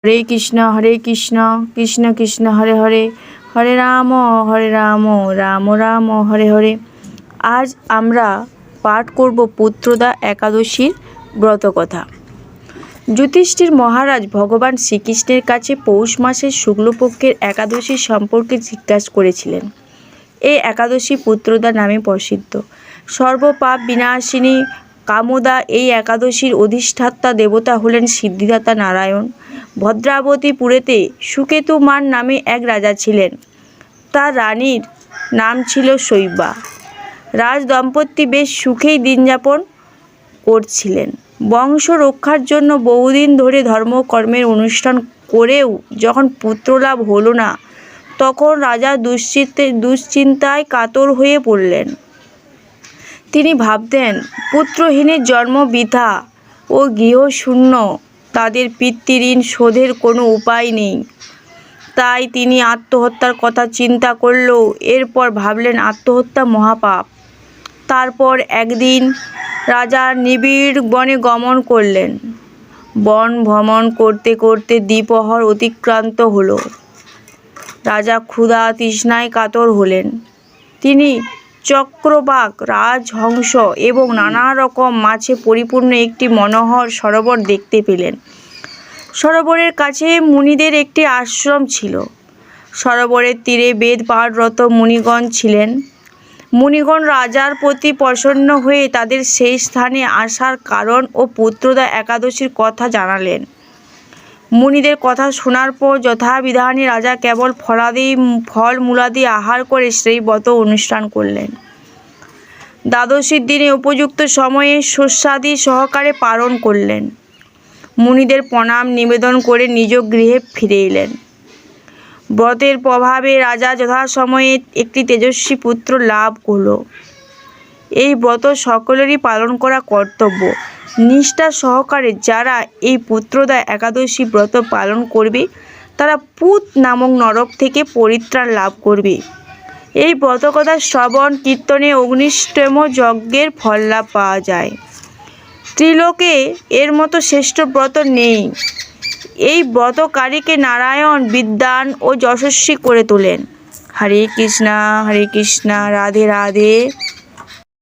হরে কৃষ্ণ কৃষ্ণ কৃষ্ণ হরে হরে, হরে রাম রাম রাম হরে হরে। আজ আমরা পাঠ করব পুত্রদা একাদশীর ব্রতকথা। যুধিষ্ঠির মহারাজ ভগবান শ্রীকৃষ্ণের কাছে পৌষ মাসের শুক্লপক্ষের একাদশী সম্পর্কে জিজ্ঞাসা করেছিলেন। এই একাদশী পুত্রদা নামে প্রসিদ্ধ। সর্বপাপ বিনাশিনী কামদা এই একাদশীর অধিষ্ঠাতা দেবতা হলেন সিদ্ধিদাতা নারায়ণ। ভদ্রাবতীপুরেতে সুকেতু মান নামে এক রাজা ছিলেন। তার রানীর নাম ছিল শৈবা। রাজ দম্পতি বেশ সুখেই দিনযাপন করছিলেন। বংশ রক্ষার জন্য বহুদিন ধরে ধর্মকর্মের অনুষ্ঠান করেও যখন পুত্রলাভ হলো না, তখন রাজা দুশ্চিন্তায় কাতর হয়ে পড়লেন। তিনি ভাবতেন, পুত্রহীনের জন্ম বৃথা ও গৃহশূন্য, তাদের পিতৃঋণ শোধের কোনো উপায় নেই। তাই তিনি আত্মহত্যার কথা চিন্তা করলেও এরপর ভাবলেন আত্মহত্যা মহাপাপ। তারপর একদিন রাজা নিবিড় বনে গমন করলেন। বন ভ্রমণ করতে করতে দ্বিপ্রহর অতিক্রান্ত হলো। রাজা ক্ষুধা তৃষ্ণায় কাতর হলেন। তিনি চক্রবাক, রাজহংস এবং নানা রকম মাছে পরিপূর্ণ একটি মনোহর সরোবর দেখতে পেলেন। সরোবরের কাছে মুনিদের একটি আশ্রম ছিল। সরোবরের তীরে বেদ পাঠরত মুনিগণ ছিলেন। মুনিগণ রাজার প্রতি প্রসন্ন হয়ে তাদের সেই স্থানে আসার কারণ ও পুত্রদা একাদশীর কথা জানালেন। মুনিদের কথা শোনার পর যথাবিধানে রাজা কেবল ফলমূলাদি আহার করে সেই ব্রত অনুষ্ঠান করলেন। দ্বাদশীর দিনে উপযুক্ত সময়ে শস্যাদি সহকারে পালন করলেন। মুনিদের প্রণাম নিবেদন করে নিজ গৃহে ফিরে এলেন। ব্রতের প্রভাবে রাজা যথাসময়ে একটি তেজস্বী পুত্র লাভ হল। এই ব্রত সকলেরই পালন করা কর্তব্য। নিষ্ঠা সহকারে যারা এই পুত্রদা একাদশী ব্রত পালন করবে, তারা পুত নামক নরক থেকে পরিত্রাণ লাভ করবে। এই ব্রতকথা শ্রবণ কীর্তনে অগ্নিষ্ঠম যজ্ঞের ফল লাভ পাওয়া যায়। ত্রিলোকে এর মতো শ্রেষ্ঠ ব্রত নেই। এই ব্রতকারীকে নারায়ণ বিদ্বান ও যশস্বী করে তোলেন। হরে কৃষ্ণ রাধে রাধে।